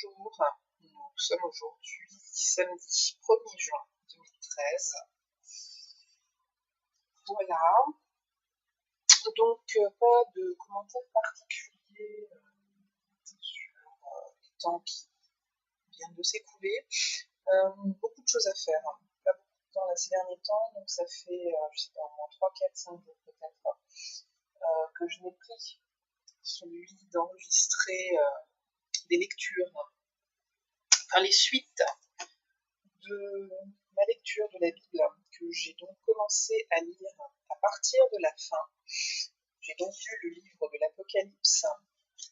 bonjour, nous sommes aujourd'hui samedi 1er juin 2013. Voilà, donc pas de commentaires particuliers sur les temps qui viennent de s'écouler. Beaucoup de choses à faire, pas beaucoup de temps là ces derniers temps, donc ça fait, je sais pas, au moins 3, 4, 5 jours peut-être que je n'ai pris celui d'enregistrer des lectures, enfin les suites de ma lecture de la Bible, que j'ai donc commencé à lire à partir de la fin. J'ai donc lu le livre de l'Apocalypse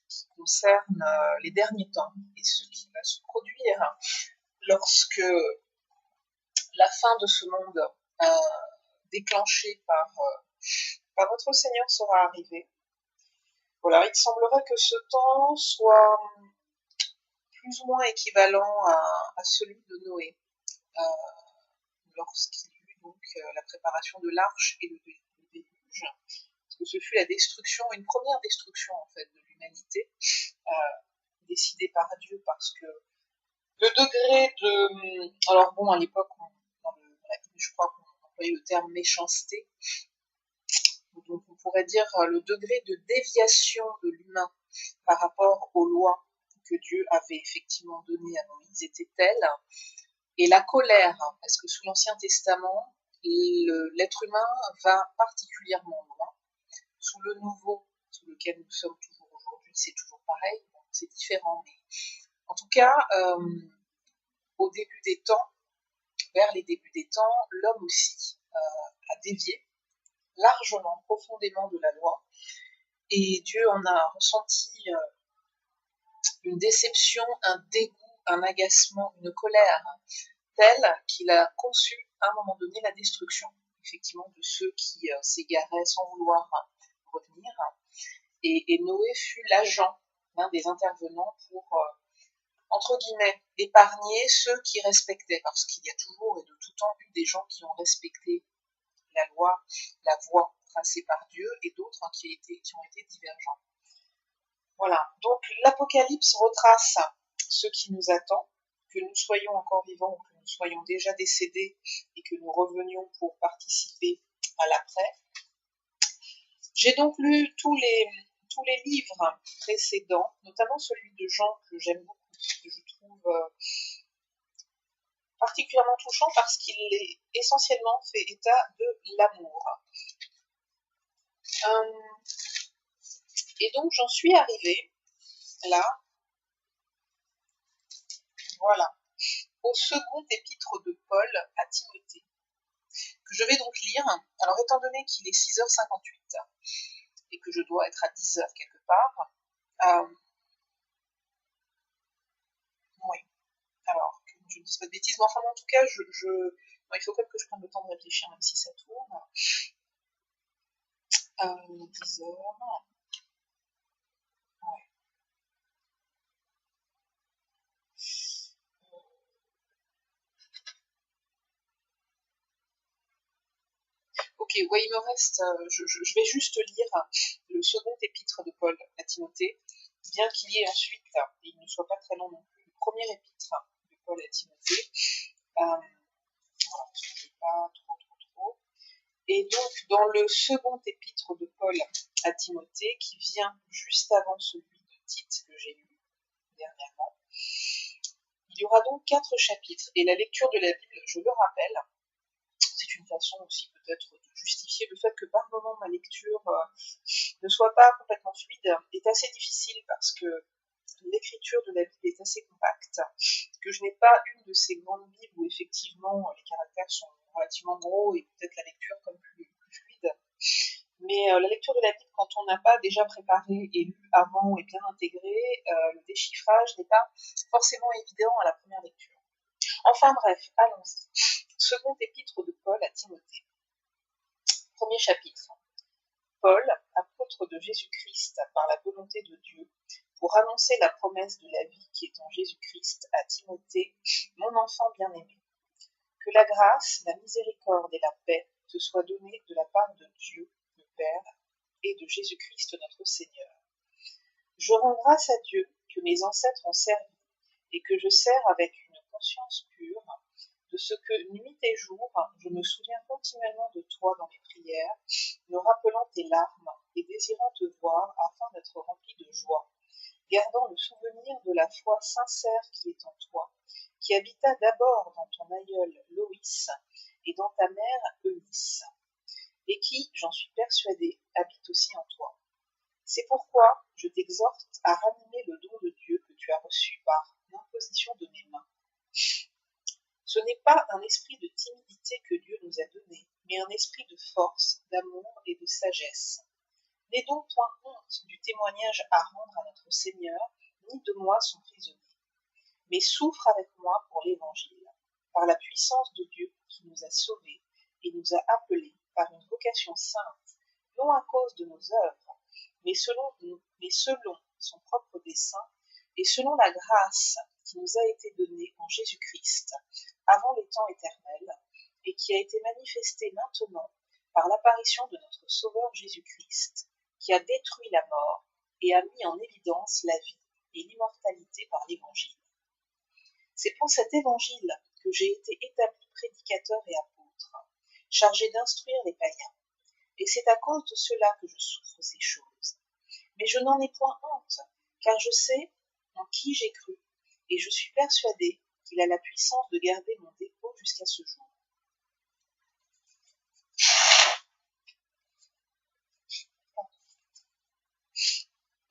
qui concerne les derniers temps et ce qui va se produire lorsque la fin de ce monde déclenché par notre Seigneur sera arrivée. Voilà, il semblerait que ce temps soit plus ou moins équivalent à celui de Noé, lorsqu'il y eut donc la préparation de l'arche et le déluge, parce que ce fut la destruction, une première destruction en fait de l'humanité, décidée par Dieu, parce que le degré de... Alors bon, à l'époque, dans la Bible, je crois qu'on employait le terme méchanceté, donc on pourrait dire le degré de déviation de l'humain par rapport aux lois que Dieu avait effectivement données à Moïse était telle, et la colère, parce que sous l'Ancien Testament, l'être humain va particulièrement loin. Sous le Nouveau, sous lequel nous sommes toujours aujourd'hui, c'est toujours pareil, bon, c'est différent, mais en tout cas, au début des temps, vers les débuts des temps, l'homme aussi a dévié largement, profondément de la loi, et Dieu en a ressenti une déception, un dégoût, un agacement, une colère telle qu'il a conçu à un moment donné la destruction, effectivement, de ceux qui s'égaraient sans vouloir revenir. Et Noé fut l'agent, l'un des intervenants pour, entre guillemets, épargner ceux qui respectaient, parce qu'il y a toujours et de tout temps eu des gens qui ont respecté la loi, la voie tracée par Dieu, et d'autres qui ont été divergents. Voilà, donc l'Apocalypse retrace ce qui nous attend, que nous soyons encore vivants ou que nous soyons déjà décédés et que nous revenions pour participer à l'après. J'ai donc lu tous les livres précédents, notamment celui de Jean que j'aime beaucoup, que je trouve particulièrement touchant parce qu'il est essentiellement fait état de l'amour. Et donc j'en suis arrivée là, voilà, au second épître de Paul à Timothée, que je vais donc lire. Alors étant donné qu'il est 6h58 et que je dois être à 10h quelque part, oui, alors que je ne dise pas de bêtises, mais enfin en tout cas, bon, il faut quand même que je prenne le temps de réfléchir, même si ça tourne. 10h, ouais. Ok, ouais, il me reste, je vais juste lire le second épître de Paul à Timothée, bien qu'il y ait ensuite, et il ne soit pas très long non plus, le premier épître de Paul à Timothée. Voilà, parce que je ne vais pas trop. Et donc, dans le second épître de Paul à Timothée, qui vient juste avant celui de Tite que j'ai lu dernièrement, il y aura donc 4 chapitres. Et la lecture de la Bible, je le rappelle, c'est une façon aussi peut-être de justifier le fait que par moment ma lecture ne soit pas complètement fluide, est assez difficile parce que l'écriture de la Bible est assez compacte, que je n'ai pas une de ces grandes Bibles où effectivement les caractères sont relativement gros et peut-être la lecture comme plus fluide. Mais la lecture de la Bible, quand on n'a pas déjà préparé et lu avant et bien intégré, le déchiffrage n'est pas forcément évident à la première lecture. Enfin bref, allons-y. Second épître de Paul à Timothée. Premier chapitre. Paul, apôtre de Jésus-Christ par la volonté de Dieu, pour annoncer la promesse de la vie qui est en Jésus-Christ à Timothée, mon enfant bien-aimé. Que la grâce, la miséricorde et la paix te soient données de la part de Dieu, le Père, et de Jésus-Christ notre Seigneur. Je rends grâce à Dieu que mes ancêtres ont servi et que je sers avec une conscience pure, de ce que nuit et jour, je me souviens continuellement de toi dans mes prières, me rappelant tes larmes et désirant te voir afin d'être rempli de joie, gardant le souvenir de la foi sincère qui est en toi, qui habita d'abord dans ton aïeul Loïs et dans ta mère Eunice, et qui, j'en suis persuadée, habite aussi en toi. C'est pourquoi je t'exhorte à ranimer le don de Dieu que tu as reçu par l'imposition de mes mains. Ce n'est pas un esprit de timidité que Dieu nous a donné, mais un esprit de force, d'amour et de sagesse. N'aie donc point honte du témoignage à rendre à notre Seigneur, ni de moi son prisonnier, mais souffre avec moi pour l'Évangile, par la puissance de Dieu qui nous a sauvés et nous a appelés par une vocation sainte, non à cause de nos œuvres, mais selon son propre dessein et selon la grâce qui nous a été donnée en Jésus-Christ avant les temps éternels et qui a été manifestée maintenant par l'apparition de notre Sauveur Jésus-Christ, qui a détruit la mort et a mis en évidence la vie et l'immortalité par l'Évangile. C'est pour cet Évangile que j'ai été établi prédicateur et apôtre, chargé d'instruire les païens, et c'est à cause de cela que je souffre ces choses. Mais je n'en ai point honte, car je sais en qui j'ai cru, et je suis persuadé qu'il a la puissance de garder mon dépôt jusqu'à ce jour.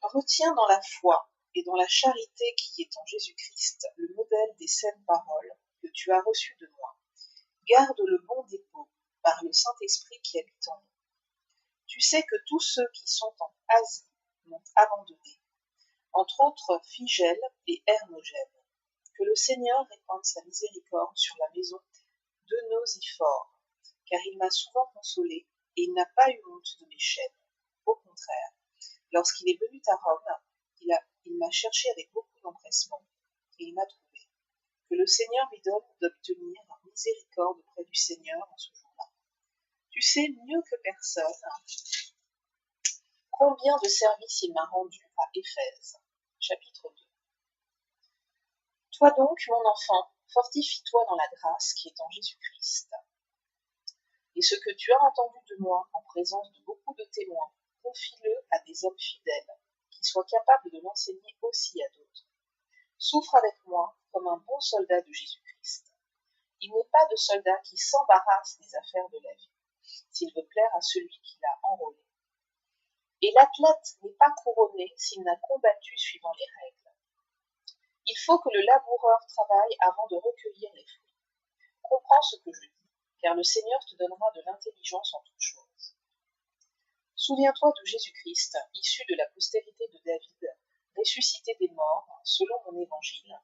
Retiens dans la foi et dans la charité qui est en Jésus-Christ le modèle des saines paroles que tu as reçues de moi. Garde le bon dépôt par le Saint-Esprit qui habite en nous. Tu sais que tous ceux qui sont en Asie m'ont abandonné, entre autres Phygèle et Hermogène. Que le Seigneur répande sa miséricorde sur la maison de Nosphore, car il m'a souvent consolé et il n'a pas eu honte de mes chaînes. Au contraire, lorsqu'il est venu à Rome, il m'a cherché avec beaucoup d'empressement et il m'a trouvé. Que le Seigneur lui donne d'obtenir miséricorde auprès du Seigneur en ce jour-là. Tu sais mieux que personne combien de services il m'a rendu à Éphèse. Chapitre 2. Toi donc, mon enfant, fortifie-toi dans la grâce qui est en Jésus-Christ. Et ce que tu as entendu de moi en présence de beaucoup de témoins, confie-le à des hommes fidèles, qui soient capables de l'enseigner aussi à d'autres. Souffre avec moi comme un bon soldat de Jésus-Christ. Il n'est pas de soldat qui s'embarrasse des affaires de la vie, s'il veut plaire à celui qui l'a enrôlé. Et l'athlète n'est pas couronné s'il n'a combattu suivant les règles. Il faut que le laboureur travaille avant de recueillir les fruits. Comprends ce que je dis, car le Seigneur te donnera de l'intelligence en toutes choses. Souviens-toi de Jésus-Christ, issu de la postérité de David, ressuscité des morts, selon mon évangile,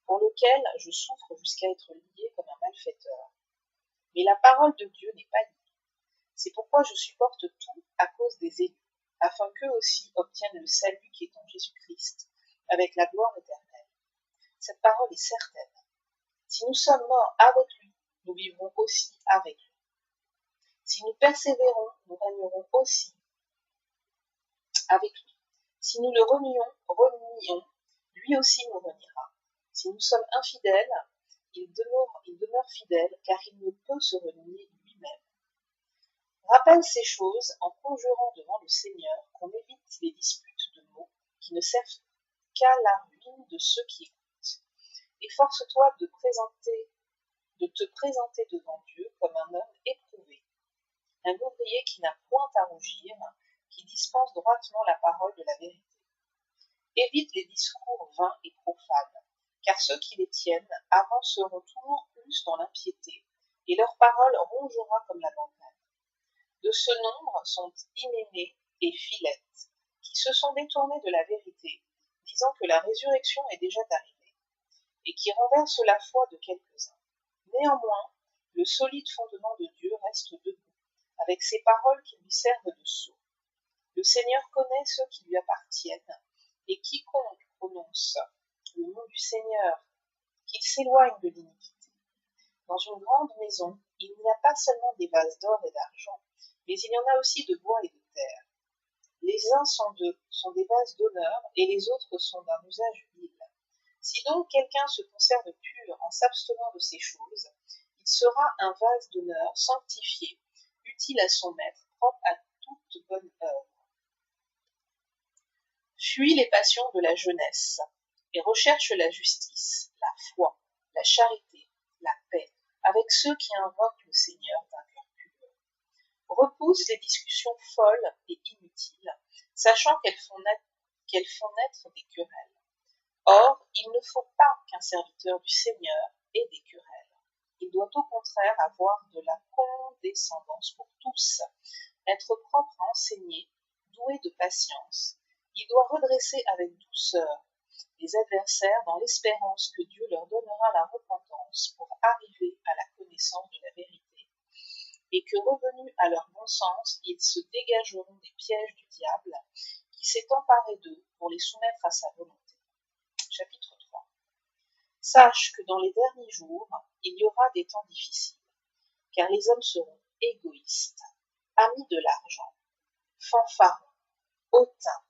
pour lequel je souffre jusqu'à être lié comme un malfaiteur. Mais la parole de Dieu n'est pas liée. C'est pourquoi je supporte tout à cause des élus, afin qu'eux aussi obtiennent le salut qui est en Jésus-Christ, avec la gloire éternelle. Cette parole est certaine. Si nous sommes morts avec lui, nous vivrons aussi avec lui. Si nous persévérons, nous régnerons aussi avec lui. Si nous le renions, lui aussi nous reniera. Si nous sommes infidèles, il demeure fidèle, car il ne peut se renier lui-même. Rappelle ces choses en conjurant devant le Seigneur qu'on évite les disputes de mots qui ne servent qu'à la ruine de ceux qui écoutent. Efforce-toi de te présenter devant Dieu comme un homme éprouvé, un ouvrier qui n'a point à rougir, qui dispense droitement la parole de la vérité. Évite les discours vains et profanes, car ceux qui les tiennent avanceront toujours plus dans l'impiété, et leur parole rongera comme la gangrène. De ce nombre sont Hyménée et Philette, qui se sont détournés de la vérité, disant que la résurrection est déjà arrivée, et qui renversent la foi de quelques-uns. Néanmoins, le solide fondement de Dieu reste debout, avec ses paroles qui lui servent de sceau. Le Seigneur connaît ceux qui lui appartiennent, et quiconque prononce le nom du Seigneur, qu'il s'éloigne de l'iniquité. Dans une grande maison, il n'y a pas seulement des vases d'or et d'argent, mais il y en a aussi de bois et de terre. Les uns sont des vases d'honneur, et les autres sont d'un usage vil. Si donc quelqu'un se conserve pur en s'abstenant de ces choses, il sera un vase d'honneur sanctifié, utile à son maître, propre à toute bonne œuvre. Fuis les passions de la jeunesse et recherche la justice, la foi, la charité, la paix, avec ceux qui invoquent le Seigneur d'un cœur pur. Repousse les discussions folles et inutiles, sachant qu'elles font naître des querelles. Or, il ne faut pas qu'un serviteur du Seigneur ait des querelles. Il doit au contraire avoir de la condescendance pour tous, être propre à enseigner, doué de patience. Il doit redresser avec douceur les adversaires dans l'espérance que Dieu leur donnera la repentance pour arriver à la connaissance de la vérité, et que revenus à leur bon sens, ils se dégageront des pièges du diable qui s'est emparé d'eux pour les soumettre à sa volonté. Chapitre 3. Sache que dans les derniers jours, il y aura des temps difficiles, car les hommes seront égoïstes, amis de l'argent, fanfarons, hautains,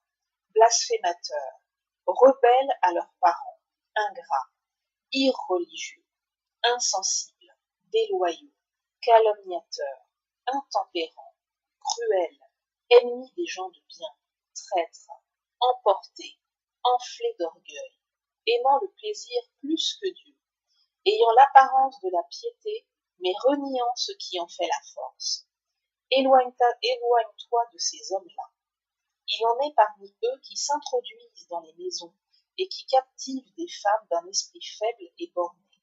blasphémateurs, rebelles à leurs parents, ingrats, irreligieux, insensibles, déloyaux, calomniateurs, intempérants, cruels, ennemis des gens de bien, traîtres, emportés, enflés d'orgueil, aimant le plaisir plus que Dieu, ayant l'apparence de la piété, mais reniant ce qui en fait la force. Éloigne-toi de ces hommes-là. Il en est parmi eux qui s'introduisent dans les maisons et qui captivent des femmes d'un esprit faible et borné,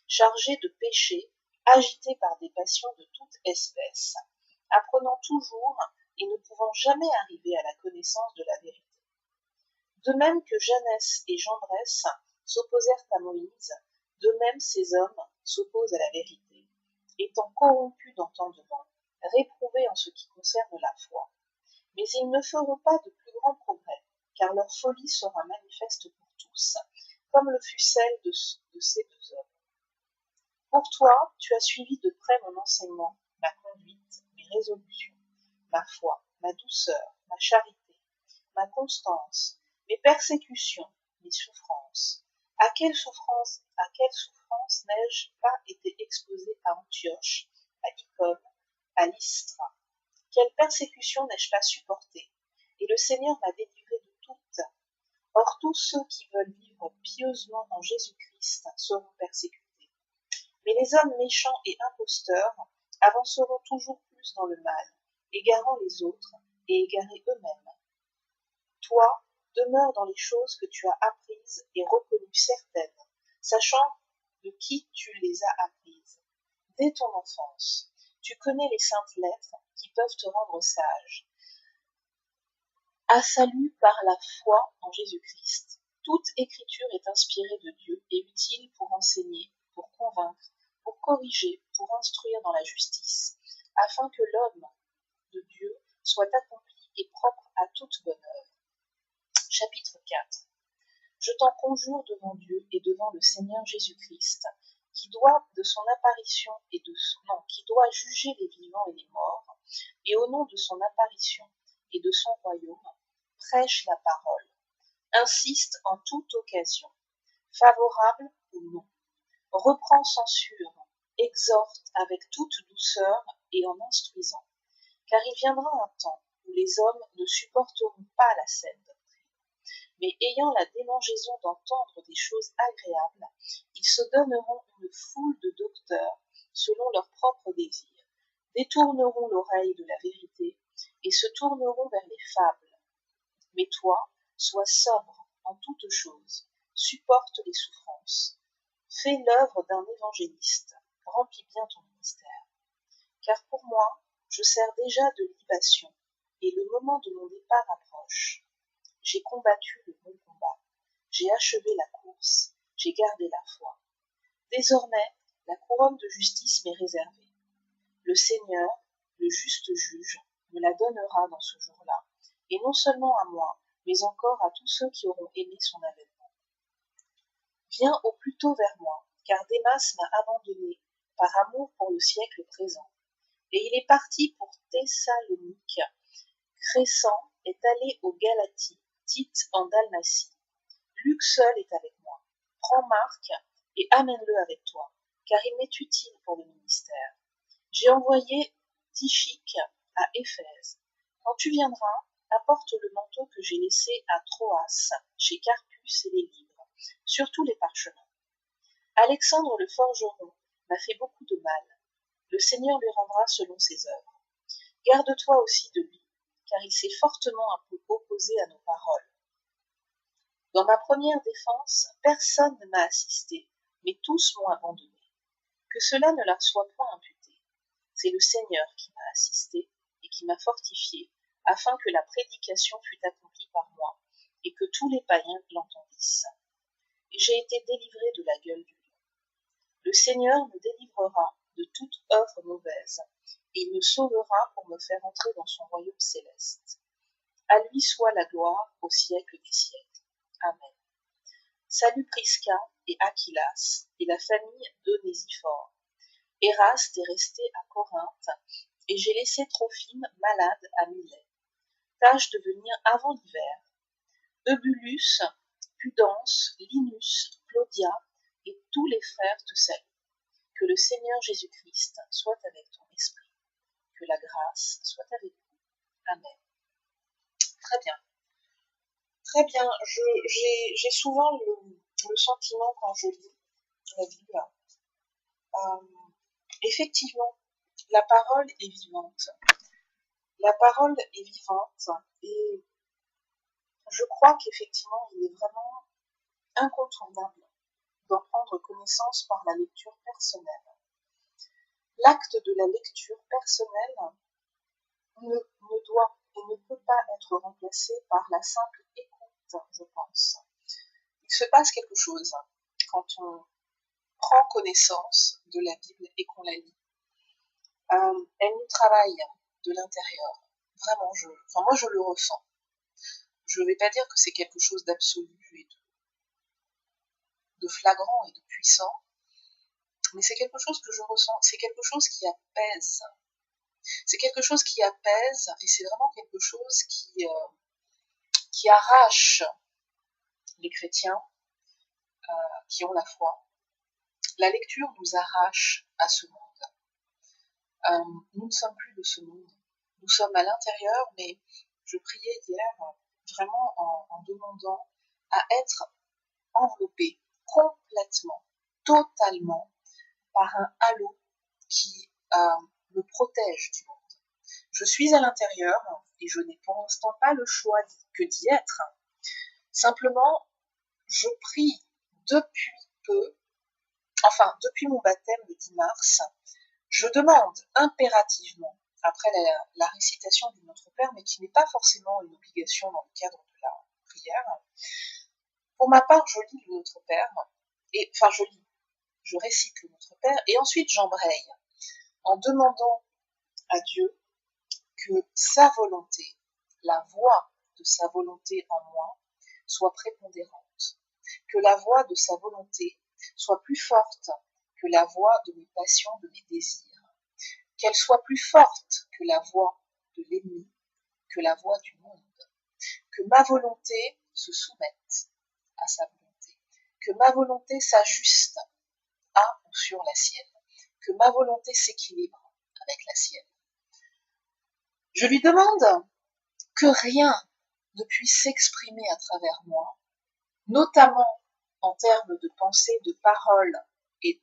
chargées de péchés, agitées par des passions de toute espèce, apprenant toujours et ne pouvant jamais arriver à la connaissance de la vérité. De même que Janès et Jambres s'opposèrent à Moïse, de même ces hommes s'opposent à la vérité, étant corrompus d'entendement, réprouvés en ce qui concerne la foi. Mais ils ne feront pas de plus grands progrès, car leur folie sera manifeste pour tous, comme le fut celle de ces deux hommes. Pour toi, tu as suivi de près mon enseignement, ma conduite, mes résolutions, ma foi, ma douceur, ma charité, ma constance, mes persécutions, mes souffrances. À quelle souffrance n'ai-je pas été exposé à Antioche, à Icône, à Lystre? Quelle persécution n'ai-je pas supportée? Et le Seigneur m'a délivré de toutes. Or tous ceux qui veulent vivre pieusement en Jésus-Christ seront persécutés. Mais les hommes méchants et imposteurs avanceront toujours plus dans le mal, égarant les autres et égarés eux-mêmes. Toi, demeure dans les choses que tu as apprises et reconnues certaines, sachant de qui tu les as apprises. Dès ton enfance, tu connais les saintes lettres qui peuvent te rendre sage. À salut par la foi en Jésus-Christ. Toute écriture est inspirée de Dieu et utile pour enseigner, pour convaincre, pour corriger, pour instruire dans la justice, afin que l'homme de Dieu soit accompli et propre à toute bonne œuvre. Chapitre 4. Je t'en conjure devant Dieu et devant le Seigneur Jésus-Christ, qui doit de son apparition qui doit juger les vivants et les morts, et au nom de son apparition et de son royaume, prêche la parole, insiste en toute occasion, favorable ou non, reprend censure, exhorte avec toute douceur et en instruisant, car il viendra un temps où les hommes ne supporteront pas la saine doctrine, mais ayant la démangeaison d'entendre des choses agréables, ils se donneront une foule de docteurs selon leurs propres désirs, détourneront l'oreille de la vérité et se tourneront vers les fables. Mais toi, sois sobre en toutes choses, supporte les souffrances, fais l'œuvre d'un évangéliste, remplis bien ton ministère. Car pour moi, je sers déjà de libation, et le moment de mon départ approche. J'ai combattu le bon combat, j'ai achevé la course, j'ai gardé la foi. Désormais, la couronne de justice m'est réservée. Le Seigneur, le juste juge, me la donnera dans ce jour-là, et non seulement à moi, mais encore à tous ceux qui auront aimé son avènement. Viens au plus tôt vers moi, car Démas m'a abandonné par amour pour le siècle présent, et il est parti pour Thessalonique. Crescent est allé aux Galaties, Tite en Dalmatie. Luc seul est avec moi. prends Marc et amène-le avec toi, car il m'est utile pour le ministère. J'ai envoyé Tychik à Éphèse. Quand tu viendras, apporte le manteau que j'ai laissé à Troas, chez Carpus et les livres, surtout les parchemins. Alexandre le forgeron m'a fait beaucoup de mal. Le Seigneur lui rendra selon ses œuvres. Garde-toi aussi de lui, car il s'est fortement opposé à nos paroles. Dans ma première défense, personne ne m'a assisté, mais tous m'ont abandonné. Que cela ne leur soit point imputé. C'est le Seigneur qui m'a assisté et qui m'a fortifié, afin que la prédication fût accomplie par moi, et que tous les païens l'entendissent. Et j'ai été délivré de la gueule du lion. Le Seigneur me délivrera de toute œuvre mauvaise, et il me sauvera pour me faire entrer dans son royaume céleste. À lui soit la gloire au siècle des siècles. Amen. Salut Prisca et Aquilas et la famille d'Onésiphore. Éraste est resté à Corinthe, et j'ai laissé Trophime malade à Milet. Tâche de venir avant l'hiver. Eubulus, Pudence, Linus, Claudia et tous les frères te saluent. Que le Seigneur Jésus-Christ soit avec ton esprit. Que la grâce soit avec vous. Amen. Très bien. Très bien. J'ai souvent le sentiment quand je lis la Bible. Effectivement, la parole est vivante. La parole est vivante et je crois qu'effectivement, il est vraiment incontournable d'en prendre connaissance par la lecture personnelle. L'acte de la lecture personnelle ne doit et ne peut pas être remplacé par la simple écoute, je pense. Il se passe quelque chose quand on prend connaissance de la Bible et qu'on la lit. Elle nous travaille de l'intérieur. Vraiment, moi je le ressens. Je ne vais pas dire que c'est quelque chose d'absolu et de flagrant et de puissant, mais c'est quelque chose que je ressens. C'est quelque chose qui apaise. C'est quelque chose qui apaise et c'est vraiment quelque chose qui arrache les chrétiens qui ont la foi. La lecture nous arrache à ce monde. Nous ne sommes plus de ce monde. Nous sommes à l'intérieur, mais je priais hier vraiment en demandant à être enveloppé complètement, totalement par un halo qui me protège du monde. Je suis à l'intérieur et je n'ai pour l'instant pas le choix que d'y être. Simplement, je prie depuis peu, depuis mon baptême le 10 mars, je demande impérativement, après la récitation du Notre Père, mais qui n'est pas forcément une obligation dans le cadre de la prière. Pour ma part, je lis le Notre Père, je récite le Notre Père, et ensuite j'embraye en demandant à Dieu que sa volonté, la voix de sa volonté en moi, soit prépondérante, que la voix de sa volonté soit plus forte que la voix de mes passions, de mes désirs, qu'elle soit plus forte que la voix de l'ennemi, que la voix du monde, que ma volonté se soumette à sa volonté, que ma volonté s'ajuste à ou sur la sienne, que ma volonté s'équilibre avec la sienne. Je lui demande que rien ne puisse s'exprimer à travers moi, notamment en termes de pensée, de parole et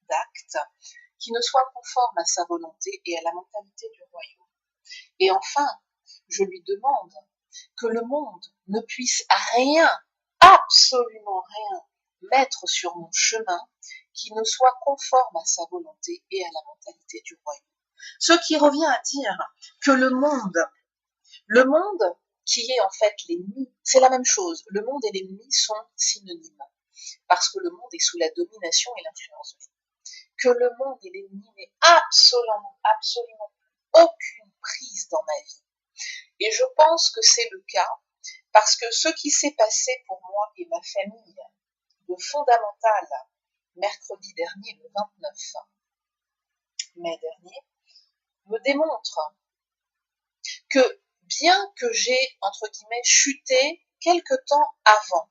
d'actes, qui ne soit conforme à sa volonté et à la mentalité du royaume. Et enfin, je lui demande que le monde ne puisse rien, absolument rien, mettre sur mon chemin qui ne soit conforme à sa volonté et à la mentalité du royaume. Ce qui revient à dire que le monde qui est en fait l'ennemi, c'est la même chose. Le monde et l'ennemi sont synonymes, parce que le monde est sous la domination et l'influence de l'ennemi. Que le monde et l'ennemi n'aient absolument aucune prise dans ma vie. Et je pense que c'est le cas, parce que ce qui s'est passé pour moi et ma famille, de fondamental, mercredi dernier, le 29 mai dernier, me démontre que bien que j'ai, entre guillemets, chuté quelque temps avant,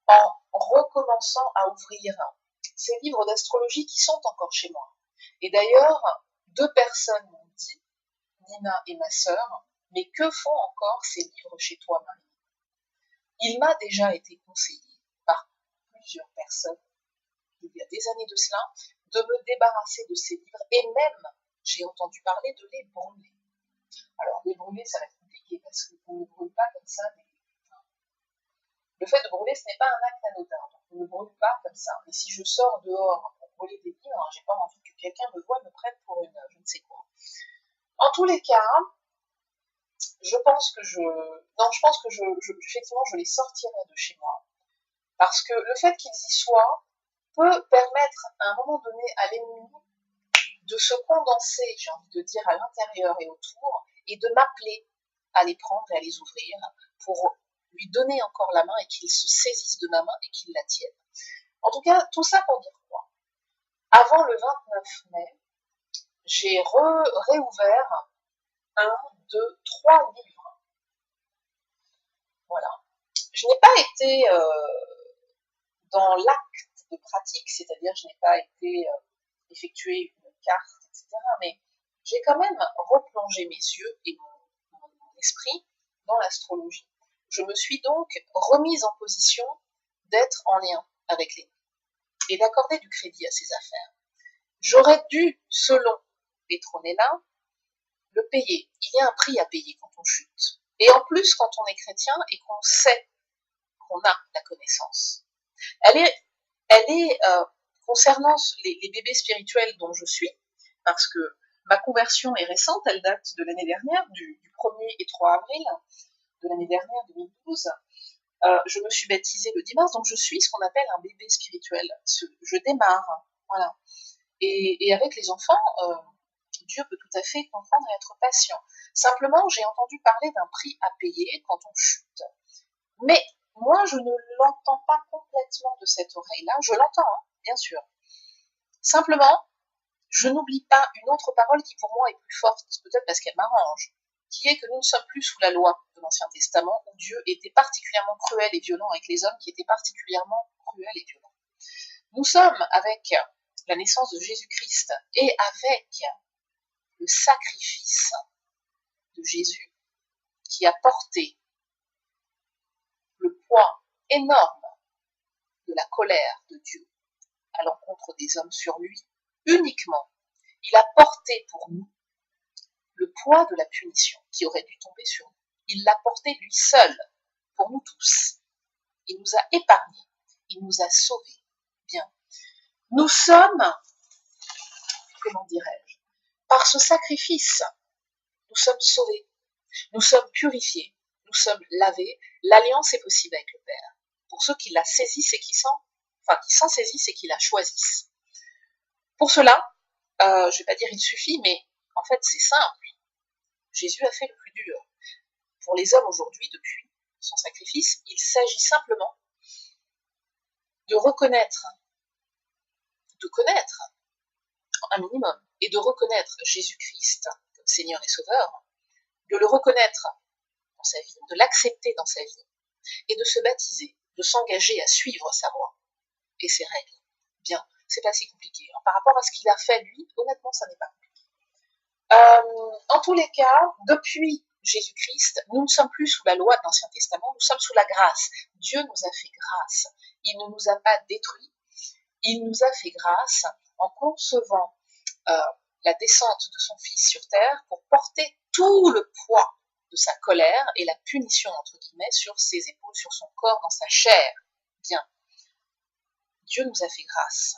en recommençant à ouvrir ces livres d'astrologie qui sont encore chez moi. Et d'ailleurs, 2 personnes m'ont dit, Nina et ma sœur, mais que font encore ces livres chez toi, Marie? Il m'a déjà été conseillé par plusieurs personnes, il y a des années de cela, de me débarrasser de ces livres, et même, j'ai entendu parler de les brûler. Alors, les brûler, ça va être compliqué, parce qu'on ne brûle pas comme ça. Le fait de brûler, ce n'est pas un acte anodin, donc on ne brûle pas comme ça. Mais si je sors dehors pour brûler des livres, j'ai pas envie que quelqu'un me voie, me prenne pour une je ne sais quoi. En tous les cas, je pense que effectivement, je les sortirai de chez moi, parce que le fait qu'ils y soient peut permettre, à un moment donné, à l'ennemi de se condenser, j'ai envie de dire, à l'intérieur et autour, et de m'appeler à les prendre et à les ouvrir, pour lui donner encore la main et qu'il se saisisse de ma main et qu'il la tienne. En tout cas, tout ça pour dire quoi? Avant le 29 mai, j'ai réouvert 1, 2, 3 livres. Voilà. Je n'ai pas été dans l'acte de pratique, c'est-à-dire je n'ai pas été effectuer une carte, etc. Mais j'ai quand même replongé mes yeux et mon esprit dans l'astrologie. Je me suis donc remise en position d'être en lien avec les et d'accorder du crédit à ces affaires. J'aurais dû, selon Petronella, le payer. Il y a un prix à payer quand on chute. Et en plus, quand on est chrétien et qu'on sait qu'on a la connaissance. Elle est concernant les bébés spirituels dont je suis, parce que ma conversion est récente, elle date de l'année dernière, du 1er et 3 avril de l'année dernière, 2012. Je me suis baptisée le 10 mars, donc je suis ce qu'on appelle un bébé spirituel. Je démarre, voilà. Et avec les enfants, Dieu peut tout à fait comprendre et être patient. Simplement, j'ai entendu parler d'un prix à payer quand on chute. Mais moi, je ne l'entends pas complètement de cette oreille-là. Je l'entends, hein, bien sûr. Simplement, je n'oublie pas une autre parole qui pour moi est plus forte, peut-être parce qu'elle m'arrange, qui est que nous ne sommes plus sous la loi de l'Ancien Testament, où Dieu était particulièrement cruel et violent avec les hommes qui étaient particulièrement cruels et violents. Nous sommes avec la naissance de Jésus-Christ et avec le sacrifice de Jésus qui a porté le poids énorme de la colère de Dieu à l'encontre des hommes sur lui, uniquement. Il a porté pour nous le poids de la punition qui aurait dû tomber sur nous. Il l'a porté lui seul, pour nous tous. Il nous a épargnés, il nous a sauvés. Bien. Nous sommes, comment dirais-je, par ce sacrifice, nous sommes sauvés, nous sommes purifiés, nous sommes lavés. L'alliance est possible avec le Père. Pour ceux qui la saisissent et qui s'en saisissent et qui la choisissent. Pour cela, je ne vais pas dire il suffit, mais en fait c'est simple. Jésus a fait le plus dur. Pour les hommes aujourd'hui, depuis son sacrifice, il s'agit simplement de reconnaître, de connaître un minimum, et de reconnaître Jésus-Christ comme Seigneur et Sauveur, de le reconnaître dans sa vie, de l'accepter dans sa vie, et de se baptiser, de s'engager à suivre sa voie et ses règles. Bien, c'est pas si compliqué. Par rapport à ce qu'il a fait lui, honnêtement, ça n'est pas compliqué. En tous les cas, depuis Jésus-Christ, nous ne sommes plus sous la loi de l'Ancien Testament, nous sommes sous la grâce. Dieu nous a fait grâce. Il ne nous a pas détruits. Il nous a fait grâce en concevant la descente de son Fils sur terre pour porter tout le poids de sa colère et la punition, entre guillemets, sur ses épaules, sur son corps, dans sa chair. Bien. Dieu nous a fait grâce.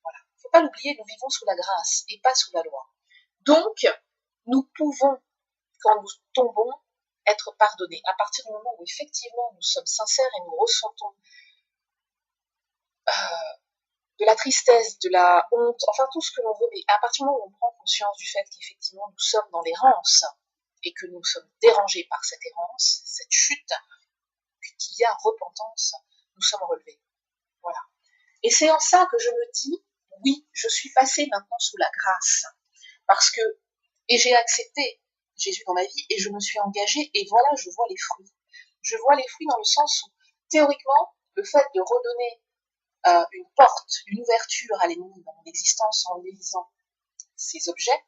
Voilà. Il ne faut pas l'oublier, nous vivons sous la grâce et pas sous la loi. Donc, nous pouvons, quand nous tombons, être pardonnés. À partir du moment où effectivement nous sommes sincères et nous ressentons de la tristesse, de la honte, enfin tout ce que l'on veut, mais à partir du moment où on prend conscience du fait qu'effectivement nous sommes dans l'errance et que nous sommes dérangés par cette errance, cette chute, qu'il y a repentance, nous sommes relevés. Voilà. Et c'est en ça que je me dis, oui, je suis passée maintenant sous la grâce, parce que, et j'ai accepté Jésus dans ma vie, et je me suis engagée, et voilà, je vois les fruits. Je vois les fruits dans le sens où, théoriquement, le fait de redonner une porte, une ouverture à l'ennemi dans mon existence en utilisant ces objets,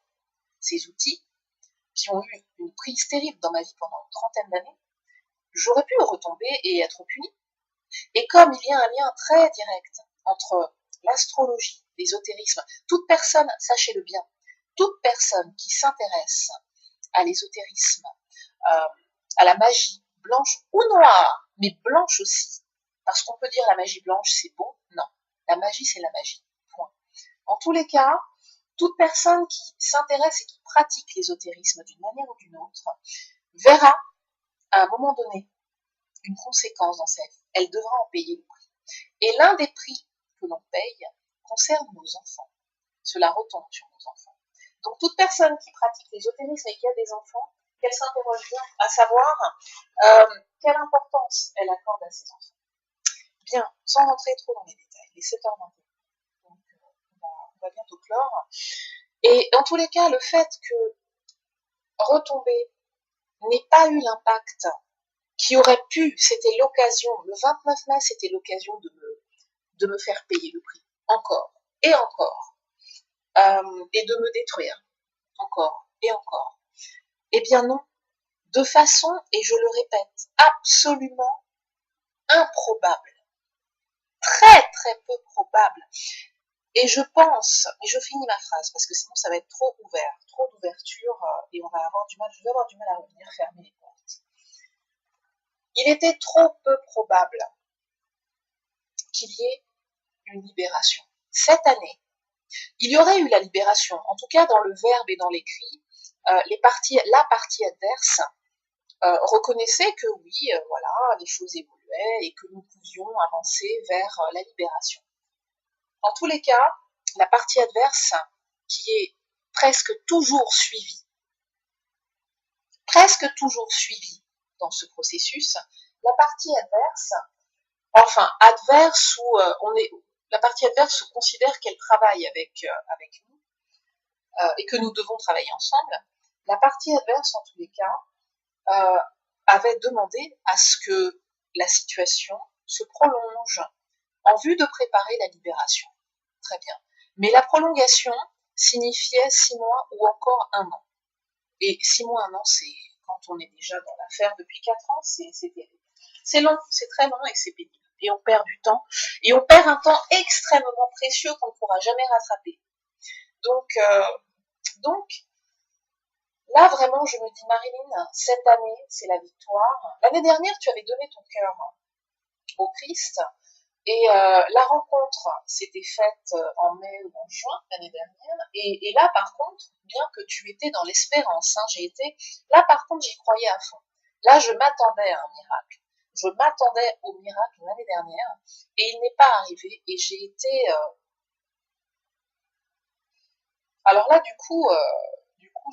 ces outils, qui ont eu une prise terrible dans ma vie pendant une trentaine d'années, j'aurais pu retomber et être puni. Et comme il y a un lien très direct entre l'astrologie, l'ésotérisme, toute personne, sachez-le bien, toute personne qui s'intéresse à l'ésotérisme, à la magie blanche ou noire, mais blanche aussi, parce qu'on peut dire la magie blanche c'est bon, non, la magie c'est la magie, point. En tous les cas, toute personne qui s'intéresse et qui pratique l'ésotérisme d'une manière ou d'une autre verra à un moment donné une conséquence dans sa vie. Elle devra en payer le prix. Et l'un des prix que l'on paye concerne nos enfants. Cela retombe sur nos enfants. Donc toute personne qui pratique l'ésotérisme et qui a des enfants, qu'elle s'interroge bien à savoir quelle importance elle accorde à ses enfants. Bien, sans rentrer trop dans les détails, les 7h21. Donc on va bientôt clore. Et dans tous les cas, le fait que retomber n'ait pas eu l'impact qui aurait pu, c'était l'occasion, le 29 mai, c'était l'occasion de me faire payer le prix, encore, et encore, et de me détruire, encore, et encore. Eh bien non, de façon, et je le répète, absolument improbable, très très peu probable. Et je pense, et je finis ma phrase, parce que sinon ça va être trop ouvert, trop d'ouverture, et je vais avoir du mal à revenir fermer les portes. Il était trop peu probable qu'il y ait une libération. Cette année, il y aurait eu la libération, en tout cas dans le verbe et dans l'écrit, la partie adverse reconnaissait que oui, voilà, les choses évoluaient et que nous pouvions avancer vers la libération. En tous les cas, la partie adverse, qui est presque toujours suivie dans ce processus, la partie adverse, la partie adverse se considère qu'elle travaille avec nous et que nous devons travailler ensemble. La partie adverse, en tous les cas, avait demandé à ce que la situation se prolonge en vue de préparer la libération. Très bien. Mais la prolongation signifiait 6 mois ou encore 1 an. Et 6 mois, 1 an, c'est quand on est déjà dans l'affaire depuis 4 ans, c'est terrible. C'est long, c'est très long et c'est pénible. Et on perd du temps. Et on perd un temps extrêmement précieux qu'on ne pourra jamais rattraper. Donc, là, vraiment, je me dis, Marilyn, cette année, c'est la victoire. L'année dernière, tu avais donné ton cœur au Christ. Et la rencontre s'était faite en mai ou en juin l'année dernière. Et là, par contre, bien que tu étais dans l'espérance, là, par contre, j'y croyais à fond. Là, je m'attendais à un miracle. Je m'attendais au miracle l'année dernière. Et il n'est pas arrivé. Et j'ai été... Alors là, du coup,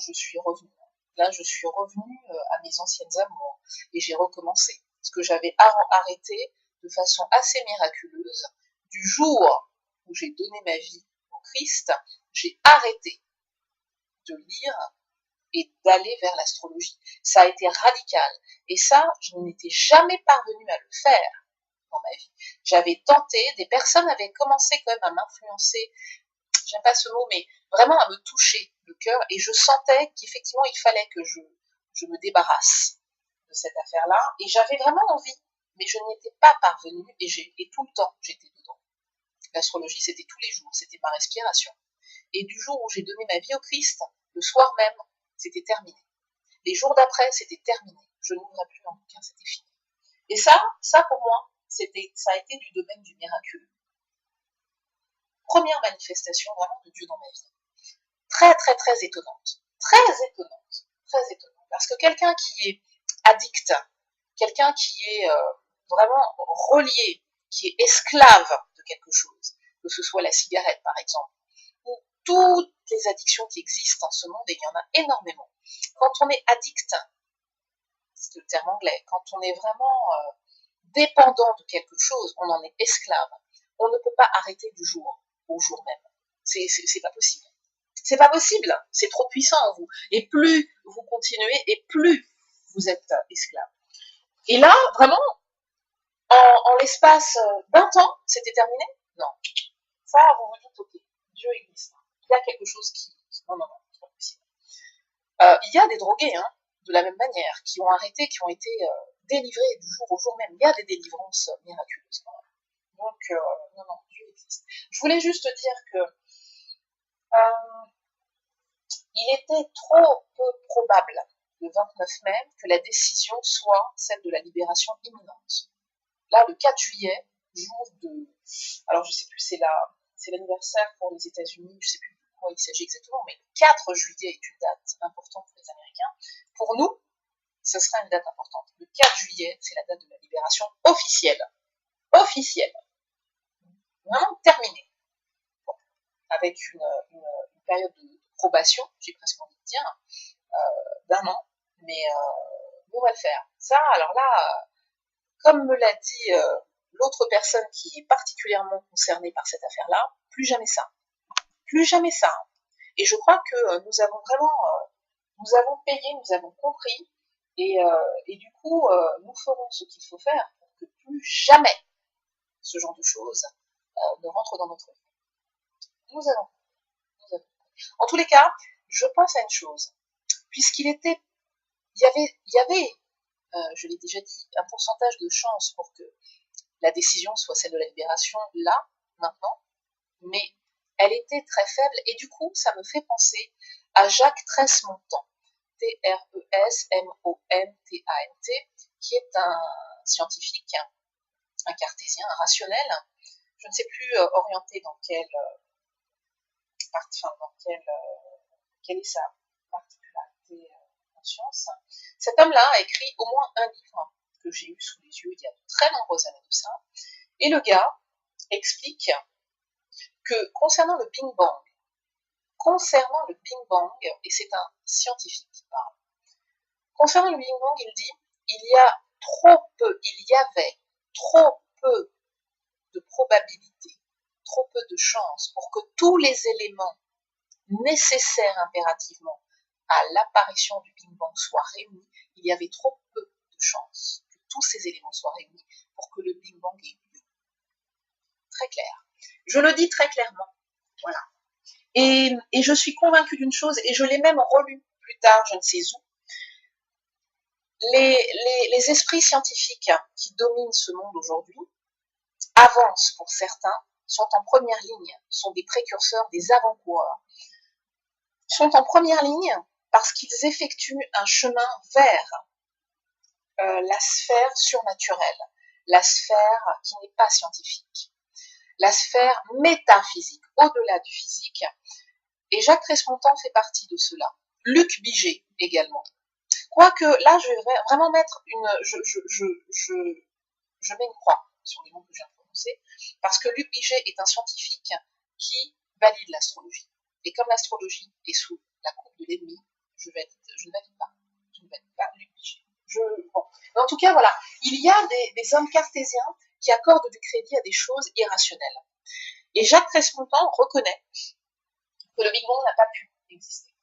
je suis revenue. Là, je suis revenue à mes anciennes amours. Et j'ai recommencé. Ce que j'avais arrêté de façon assez miraculeuse. Du jour où j'ai donné ma vie au Christ, j'ai arrêté de lire et d'aller vers l'astrologie. Ça a été radical. Et ça, je n'étais jamais parvenue à le faire dans ma vie. J'avais tenté, des personnes avaient commencé quand même à m'influencer, j'aime pas ce mot, mais vraiment à me toucher le cœur, et je sentais qu'effectivement il fallait que je me débarrasse de cette affaire-là, et j'avais vraiment envie, mais je n'y étais pas parvenue, et tout le temps j'étais dedans. L'astrologie, c'était tous les jours, c'était ma respiration. Et du jour où j'ai donné ma vie au Christ, le soir même, c'était terminé. Les jours d'après, c'était terminé. Je n'ouvrais plus un bouquin, c'était fini. Et ça pour moi, ça a été du domaine du miraculeux. Première manifestation vraiment de Dieu dans ma vie. Très, très, très étonnante. Très étonnante. Très étonnante. Parce que quelqu'un qui est addict, quelqu'un qui est vraiment relié, qui est esclave de quelque chose, que ce soit la cigarette par exemple, ou toutes les addictions qui existent en ce monde, et il y en a énormément. Quand on est addict, c'est le terme anglais, quand on est vraiment dépendant de quelque chose, on en est esclave. On ne peut pas arrêter du jour au jour même. C'est pas possible. C'est pas possible. C'est trop puissant en vous. Et plus vous continuez, et plus vous êtes esclave. Et là, vraiment, en l'espace d'un temps, c'était terminé? Non. Ça, vous vous dites, ok, Dieu existe. Il y a quelque chose qui... Non, non, non, c'est pas possible. Il y a des drogués, hein, de la même manière, qui ont arrêté, qui ont été délivrés du jour au jour même. Il y a des délivrances miraculeuses quand même. Donc, non, non, Dieu existe. Je voulais juste dire que il était trop peu probable, le 29 mai, que la décision soit celle de la libération imminente. Là, le 4 juillet, jour de... Alors, je sais plus, c'est l'anniversaire pour les États-Unis, je sais plus de quoi il s'agit exactement, mais le 4 juillet est une date importante pour les Américains. Pour nous, ce sera une date importante. Le 4 juillet, c'est la date de la libération officielle. Officielle. Vraiment terminée. Bon. Avec une période de probation, j'ai presque envie de dire, d'un an, mais on va le faire. Ça, alors là, comme me l'a dit l'autre personne qui est particulièrement concernée par cette affaire-là, plus jamais ça. Plus jamais ça. Et je crois que nous avons vraiment, nous avons payé, nous avons compris, et du coup, nous ferons ce qu'il faut faire pour que plus jamais ce genre de choses ne rentre dans notre vie. Nous avons. En tous les cas, je pense à une chose. Puisqu'il était, il y avait je l'ai déjà dit, un pourcentage de chance pour que la décision soit celle de la libération là, maintenant, mais elle était très faible et du coup, ça me fait penser à Jacques Tresmontant, Tresmontant, qui est un scientifique, un cartésien, un rationnel, je ne sais plus orienté dans quelle quelle est sa particularité en science. Cet homme-là a écrit au moins un livre que j'ai eu sous les yeux il y a de très nombreuses années de ça, et le gars explique que concernant le Big Bang, et c'est un scientifique qui parle, concernant le Big Bang, il dit, il y avait trop peu de probabilités, trop peu de chances pour que tous les éléments nécessaires impérativement à l'apparition du Big Bang soient réunis. Il y avait trop peu de chances que tous ces éléments soient réunis pour que le Big Bang ait eu lieu. Très clair. Je le dis très clairement. Voilà. Et je suis convaincue d'une chose, et je l'ai même relu plus tard, je ne sais où. Les esprits scientifiques qui dominent ce monde aujourd'hui avancent pour certains, sont en première ligne, sont des précurseurs, des avant-coureurs, sont en première ligne parce qu'ils effectuent un chemin vers la sphère surnaturelle, la sphère qui n'est pas scientifique, la sphère métaphysique, au-delà du physique. Et Jacques Tresmontant fait partie de cela. Luc Biget également. Quoique là, je vais vraiment mettre je mets une croix sur les mots que je viens de prononcer, parce que Luc Biget est un scientifique qui valide l'astrologie. Et comme l'astrologie est sous la coupe de l'ennemi, je ne valide pas. Je ne valide pas Luc Biget. Bon. Mais en tout cas, voilà, il y a des hommes cartésiens qui accordent du crédit à des choses irrationnelles. Et Jacques Tresmontant reconnaît que le Big Bang n'a pas pu exister,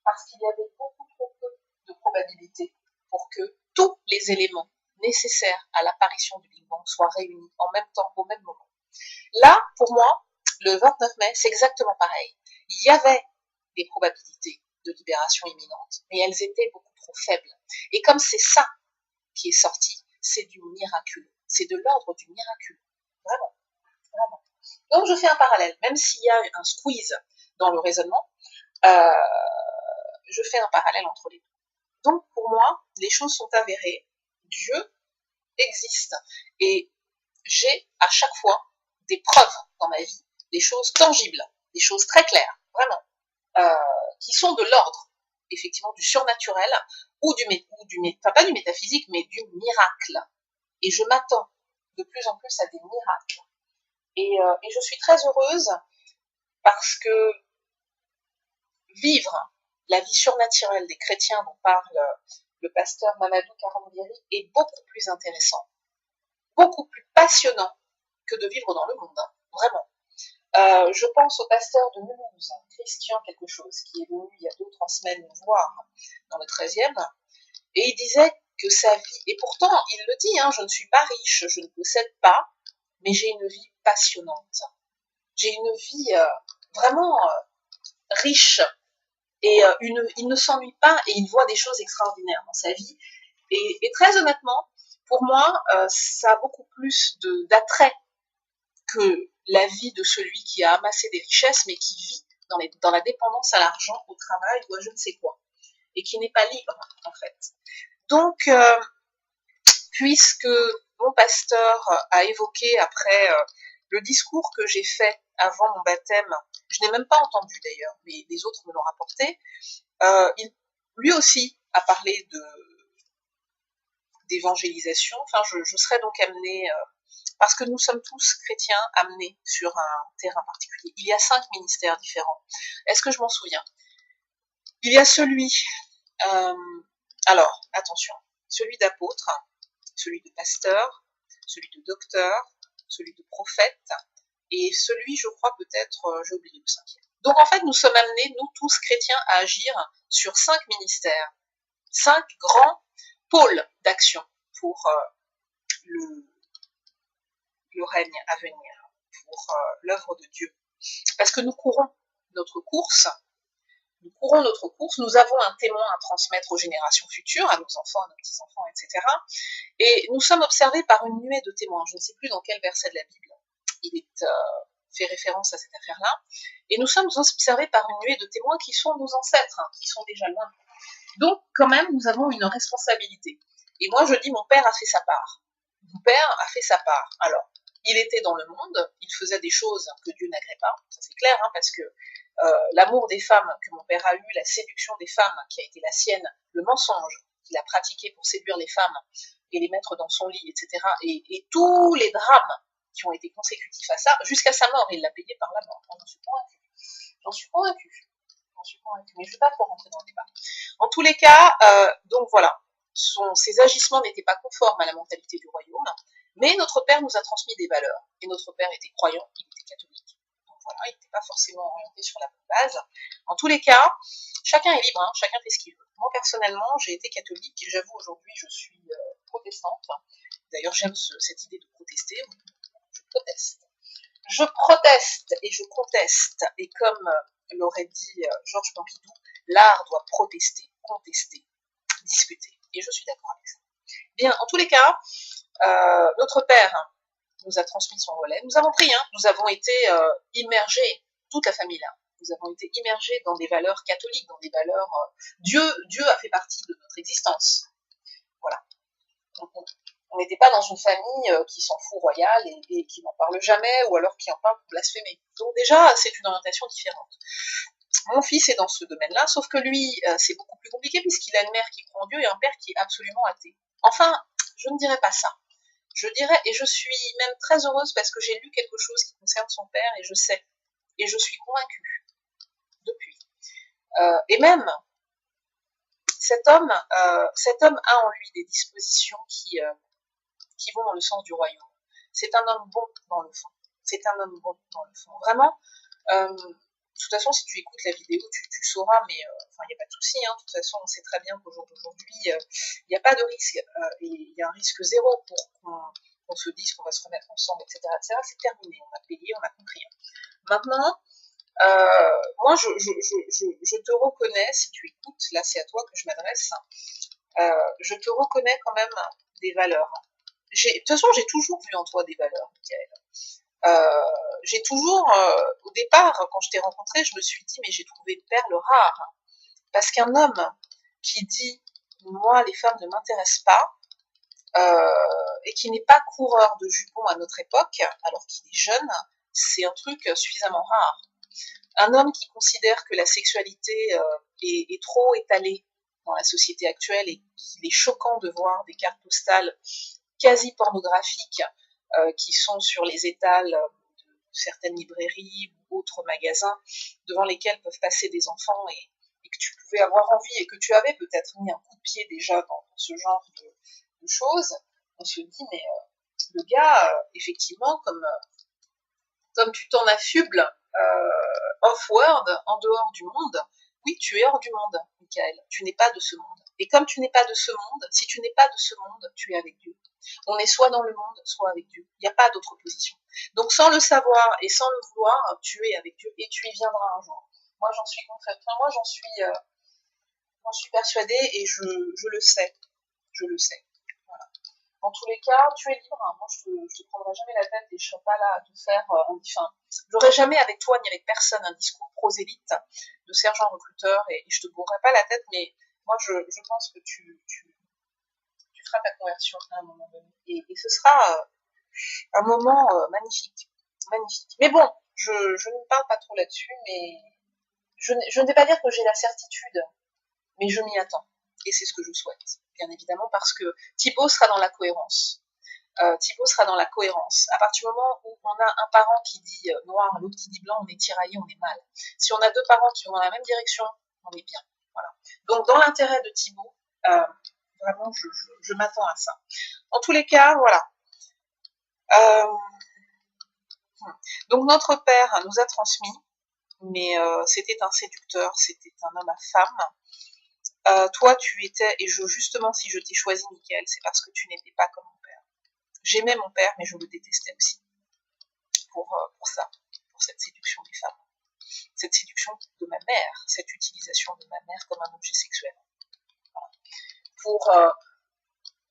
parce qu'il y avait beaucoup trop peu de probabilités pour que tous les éléments nécessaires à l'apparition du Big Bang soient réunis en même temps, au même moment. Là, pour moi, le 29 mai, c'est exactement pareil. Il y avait des probabilités de libération imminente, mais elles étaient beaucoup trop faibles. Et comme c'est ça qui est sorti, c'est du miraculeux. C'est de l'ordre du miraculeux. Vraiment. Vraiment. Donc je fais un parallèle. Même s'il y a un squeeze dans le raisonnement, je fais un parallèle entre les deux. Donc pour moi, les choses sont avérées. Dieu existe. Et j'ai à chaque fois des preuves dans ma vie, des choses tangibles, des choses très claires, vraiment, qui sont de l'ordre, effectivement, du surnaturel, ou pas du métaphysique, mais du miracle. Et je m'attends de plus en plus à des miracles. Et je suis très heureuse parce que vivre la vie surnaturelle des chrétiens dont parle le pasteur Mamadou Karambiri est beaucoup plus intéressant, beaucoup plus passionnant que de vivre dans le monde, hein, vraiment. Je pense au pasteur de Mulhouse, Christian quelque chose, qui est venu il y a 2 ou 3 semaines nous voir dans le 13e, et il disait que sa vie, et pourtant il le dit, hein, je ne suis pas riche, je ne possède pas, mais j'ai une vie passionnante. J'ai une vie vraiment riche, et il ne s'ennuie pas et il voit des choses extraordinaires dans sa vie. Et très honnêtement, pour moi, ça a beaucoup plus d'attrait que la vie de celui qui a amassé des richesses, mais qui vit dans la dépendance à l'argent, au travail ou à je ne sais quoi, et qui n'est pas libre, en fait. Donc, puisque mon pasteur a évoqué après le discours que j'ai fait avant mon baptême, je n'ai même pas entendu d'ailleurs, mais les autres me l'ont rapporté, lui aussi a parlé d'évangélisation. Enfin, je serais donc amenée, parce que nous sommes tous chrétiens amenés sur un terrain particulier. Il y a 5 ministères différents. Est-ce que je m'en souviens? Il y a celui, alors attention, celui d'apôtre, celui de pasteur, celui de docteur, celui de prophète, et celui, je crois peut-être, j'ai oublié le 5e. Donc en fait, nous sommes amenés, nous tous chrétiens, à agir sur 5 ministères, 5 grands pôles d'action pour le règne à venir, pour l'œuvre de Dieu. Parce que nous courons notre course, nous avons un témoin à transmettre aux générations futures, à nos enfants, à nos petits-enfants, etc. Et nous sommes observés par une nuée de témoins. Je ne sais plus dans quel verset de la Bible il est fait référence à cette affaire-là. Et nous sommes observés par une nuée de témoins qui sont nos ancêtres, hein, qui sont déjà loin. Donc, quand même, nous avons une responsabilité. Et moi, je dis, mon père a fait sa part. Mon père a fait sa part. Alors, il était dans le monde, il faisait des choses que Dieu n'agréait pas, ça c'est clair, hein, parce que l'amour des femmes que mon père a eu, la séduction des femmes qui a été la sienne, le mensonge qu'il a pratiqué pour séduire les femmes et les mettre dans son lit, etc. Et tous les drames qui ont été consécutifs à ça, jusqu'à sa mort, il l'a payé par la mort. J'en suis convaincue. J'en suis convaincue. Mais je ne vais pas trop rentrer dans le débat. En tous les cas, donc voilà, ses agissements n'étaient pas conformes à la mentalité du royaume, mais notre père nous a transmis des valeurs. Et notre père était croyant, il était catholique. Donc voilà, il n'était pas forcément orienté sur la bonne base. En tous les cas, chacun est libre, hein, chacun fait ce qu'il veut. Moi, personnellement, j'ai été catholique et j'avoue, aujourd'hui, je suis protestante. D'ailleurs, j'aime cette idée de protester. Je proteste. Je proteste et je conteste. Et comme l'aurait dit Georges Pompidou, l'art doit protester, contester, discuter. Et je suis d'accord avec ça. Bien, en tous les cas, notre père nous a transmis son relais. Nous avons pris, hein, nous avons été immergés, toute la famille là. Nous avons été immergés dans des valeurs catholiques, dans des valeurs. Dieu a fait partie de notre existence. Voilà. On n'était pas dans une famille qui s'en fout royale et qui n'en parle jamais, ou alors qui en parle pour blasphémer. Donc déjà, c'est une orientation différente. Mon fils est dans ce domaine-là, sauf que lui, c'est beaucoup plus compliqué puisqu'il a une mère qui croit en Dieu et un père qui est absolument athée. Enfin, je ne dirais pas ça. Je dirais, et je suis même très heureuse parce que j'ai lu quelque chose qui concerne son père et je sais, et je suis convaincue depuis. Et même, cet homme a en lui des dispositions qui vont dans le sens du royaume. C'est un homme bon dans le fond. C'est un homme bon dans le fond. Vraiment, de toute façon, si tu écoutes la vidéo, tu sauras, mais enfin, il n'y a pas de souci. Hein. De toute façon, on sait très bien qu'au jour d'aujourd'hui, il n'y a pas de risque. Et il y a un risque zéro pour qu'on se dise qu'on va se remettre ensemble, etc. etc. C'est terminé. On a payé, on a compris. Maintenant, moi, je te reconnais, si tu écoutes, là c'est à toi que je m'adresse, je te reconnais quand même des valeurs. De toute façon, j'ai toujours vu en toi des valeurs, Michael. J'ai toujours, au départ, quand je t'ai rencontré, je me suis dit, mais j'ai trouvé une perle rare. Parce qu'un homme qui dit, moi, les femmes ne m'intéressent pas, et qui n'est pas coureur de jupons à notre époque, alors qu'il est jeune, c'est un truc suffisamment rare. Un homme qui considère que la sexualité est trop étalée dans la société actuelle et qu'il est choquant de voir des cartes postales quasi pornographiques qui sont sur les étals de certaines librairies ou autres magasins devant lesquels peuvent passer des enfants et que tu pouvais avoir envie et que tu avais peut-être mis un coup de pied déjà dans ce genre de choses, on se dit mais le gars, effectivement, comme tu t'en affubles off-world, en dehors du monde, oui, tu es hors du monde, Michael, tu n'es pas de ce monde. Et comme tu n'es pas de ce monde, si tu n'es pas de ce monde, tu es avec Dieu. On est soit dans le monde, soit avec Dieu. Il n'y a pas d'autre position. Donc sans le savoir et sans le vouloir, tu es avec Dieu et tu y viendras un jour. Moi j'en suis concrète. Enfin, moi j'en suis persuadée et je le sais. Je le sais. Voilà. En tous les cas, tu es libre. Hein. Moi, je te prendrai jamais la tête et je serai pas là à te faire enfin, j'aurai jamais avec toi ni avec personne un discours prosélyte de sergent recruteur et je te bourrerai pas la tête, mais moi, je pense que tu feras ta conversion à un moment donné. Et ce sera un moment magnifique. Magnifique. Mais bon, je ne parle pas trop là-dessus, mais je ne vais pas dire que j'ai la certitude, mais je m'y attends. Et c'est ce que je souhaite, bien évidemment, parce que Thibaut sera dans la cohérence. Thibaut sera dans la cohérence. À partir du moment où on a un parent qui dit noir, l'autre qui dit blanc, on est tiraillé, on est mal. Si on a deux parents qui vont dans la même direction, on est bien. Voilà. Donc, dans l'intérêt de Thibaut, vraiment, je m'attends à ça. En tous les cas, voilà. Donc, notre père nous a transmis, mais c'était un séducteur, c'était un homme à femme. Toi, tu étais, et justement, si je t'ai choisi, Mickaël, c'est parce que tu n'étais pas comme mon père. J'aimais mon père, mais je le détestais aussi. Pour ça, pour cette séduction des femmes. Cette séduction de ma mère, cette utilisation de ma mère comme un objet sexuel. Voilà.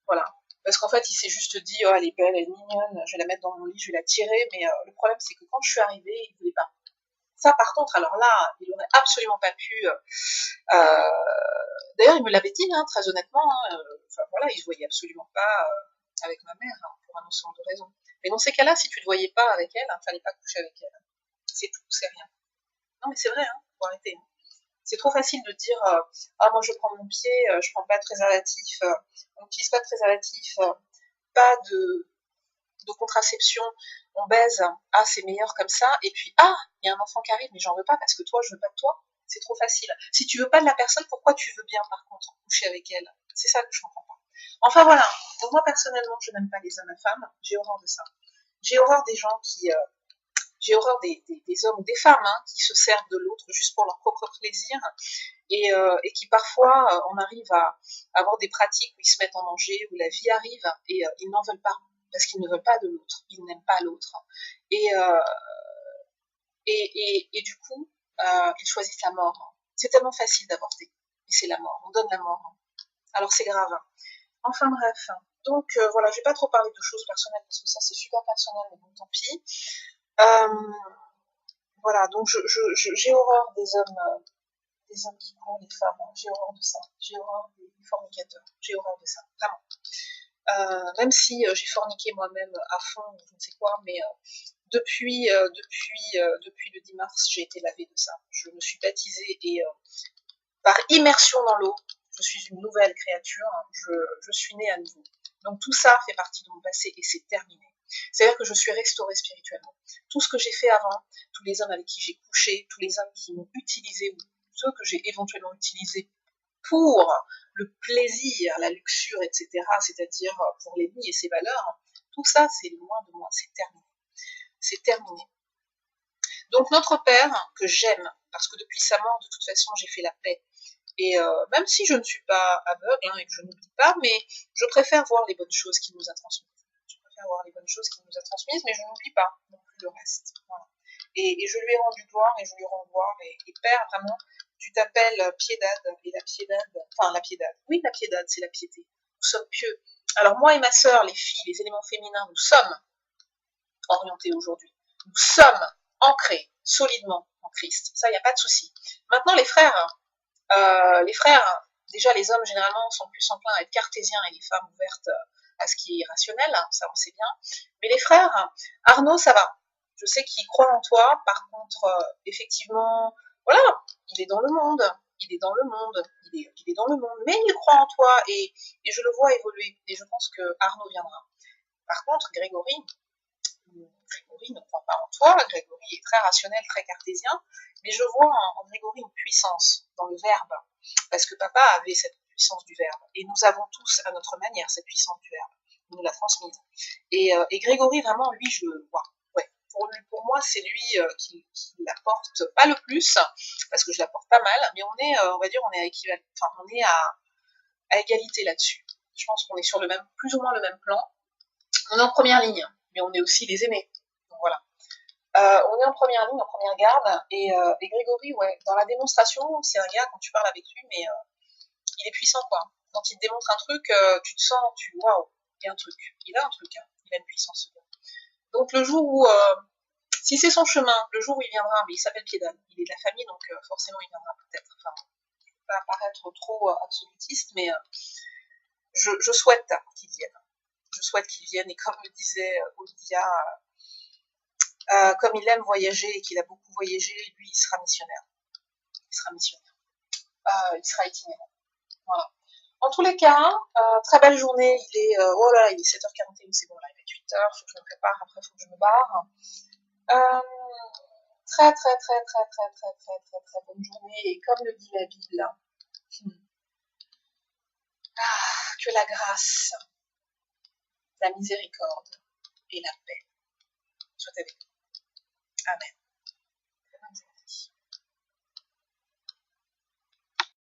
Voilà. Parce qu'en fait, il s'est juste dit, oh, elle est belle, elle est mignonne, je vais la mettre dans mon lit, je vais la tirer, mais le problème, c'est que quand je suis arrivée, il ne voulait pas. Ça, par contre, alors là, il n'aurait absolument pas pu. D'ailleurs, il me l'avait dit, hein, très honnêtement. Hein, enfin voilà, il ne se voyait absolument pas avec ma mère, hein, pour un ensemble de raisons. Mais dans ces cas-là, si tu ne te voyais pas avec elle, il ne fallait pas coucher avec elle. C'est tout, c'est rien. Non, mais c'est vrai, hein, faut arrêter. Hein. C'est trop facile de dire ah, moi je prends mon pied, je prends pas de préservatif, on n'utilise pas de préservatif, pas de contraception, on baise, ah c'est meilleur comme ça, et puis ah, il y a un enfant qui arrive, mais j'en veux pas parce que toi je veux pas de toi, c'est trop facile. Si tu veux pas de la personne, pourquoi tu veux bien par contre coucher avec elle? C'est ça que je comprends pas. Enfin voilà, donc moi personnellement je n'aime pas les hommes à femmes, j'ai horreur de ça. J'ai horreur des gens j'ai horreur des hommes ou des femmes hein, qui se servent de l'autre juste pour leur propre plaisir et qui parfois on arrive à avoir des pratiques où ils se mettent en danger, où la vie arrive et ils n'en veulent pas parce qu'ils ne veulent pas de l'autre, ils n'aiment pas l'autre et, euh, et du coup ils choisissent la mort. C'est tellement facile d'avorter, mais c'est la mort, on donne la mort. Alors c'est grave. Enfin bref, donc voilà, je vais pas trop parler de choses personnelles parce que ça c'est super personnel, mais bon tant pis. Voilà, donc j'ai horreur des hommes qui courent les femmes, hein. J'ai horreur de ça, j'ai horreur des fornicateurs, j'ai horreur de ça, vraiment. Même si j'ai forniqué moi-même à fond, je ne sais quoi, mais depuis le 10 mars, j'ai été lavée de ça. Je me suis baptisée et par immersion dans l'eau, je suis une nouvelle créature, je suis née à nouveau. Donc tout ça fait partie de mon passé et c'est terminé. C'est-à-dire que je suis restaurée spirituellement. Tout ce que j'ai fait avant, tous les hommes avec qui j'ai couché, tous les hommes qui m'ont utilisé, ou ceux que j'ai éventuellement utilisés pour le plaisir, la luxure, etc., c'est-à-dire pour l'ennemi et ses valeurs, tout ça, c'est loin de moi, c'est terminé. C'est terminé. Donc notre Père, que j'aime, parce que depuis sa mort, de toute façon, j'ai fait la paix. Et même si je ne suis pas aveugle hein, et que je n'oublie pas, mais je préfère voir les bonnes choses qu'il nous a transmises. Je préfère voir les bonnes choses qu'il nous a transmises, mais je n'oublie pas non plus le reste. Voilà. Et je lui ai rendu gloire et je lui rends gloire. Et Père, vraiment, tu t'appelles Piédade, et la Piédade, enfin la Piédade, oui la Piédade, c'est la piété. Nous sommes pieux. Alors moi et ma sœur, les filles, les éléments féminins, nous sommes orientés aujourd'hui. Nous sommes ancrés solidement en Christ. Ça, il n'y a pas de souci. Maintenant, les frères, déjà les hommes généralement sont plus enclins à être cartésiens et les femmes ouvertes à ce qui est rationnel, ça on sait bien. Mais les frères, Arnaud, ça va. Je sais qu'il croit en toi, par contre, effectivement, voilà, il est dans le monde, il est dans le monde, il est dans le monde, mais il croit en toi et je le vois évoluer et je pense que Arnaud viendra. Par contre, Grégory ne croit pas en toi, Grégory est très rationnel, très cartésien, mais je vois en Grégory une puissance dans le verbe, parce que papa avait cette puissance du verbe, et nous avons tous à notre manière cette puissance du verbe, il nous l'a transmise. Et Grégory, vraiment, lui, je le vois. Ouais. Pour moi, c'est lui qui l'apporte pas le plus, parce que je l'apporte pas mal, mais on est, on va dire, on est à équivalent, enfin, on est à à égalité là-dessus. Je pense qu'on est sur le même, plus ou moins le même plan. On est en première ligne, mais on est aussi les aînés. Donc voilà. On est en première ligne, en première garde, et Grégory, ouais, dans la démonstration, c'est un gars, quand tu parles avec lui, mais il est puissant, quoi. Quand il te démontre un truc, tu te sens, waouh, il y a un truc. Il a un truc, hein. Il a une puissance, ce gars. Donc le jour où, si c'est son chemin, le jour où il viendra, mais il s'appelle Piedal, il est de la famille, donc forcément il viendra peut-être. Enfin, je ne veux pas paraître trop absolutiste, mais je souhaite qu'il vienne. Je souhaite qu'il vienne, et comme me disait Olivia, comme il aime voyager et qu'il a beaucoup voyagé, lui, il sera missionnaire. Il sera missionnaire. Il sera itinérant. Voilà. En tous les cas, très belle journée. Oh là, il est 7h41, c'est bon, là, il est 8h, faut que je me prépare, après, faut que je me barre. Très, très, très, très, très, très, très, très, très bonne journée. Et comme le dit la Bible, que la grâce, la miséricorde et la paix soient avec vous.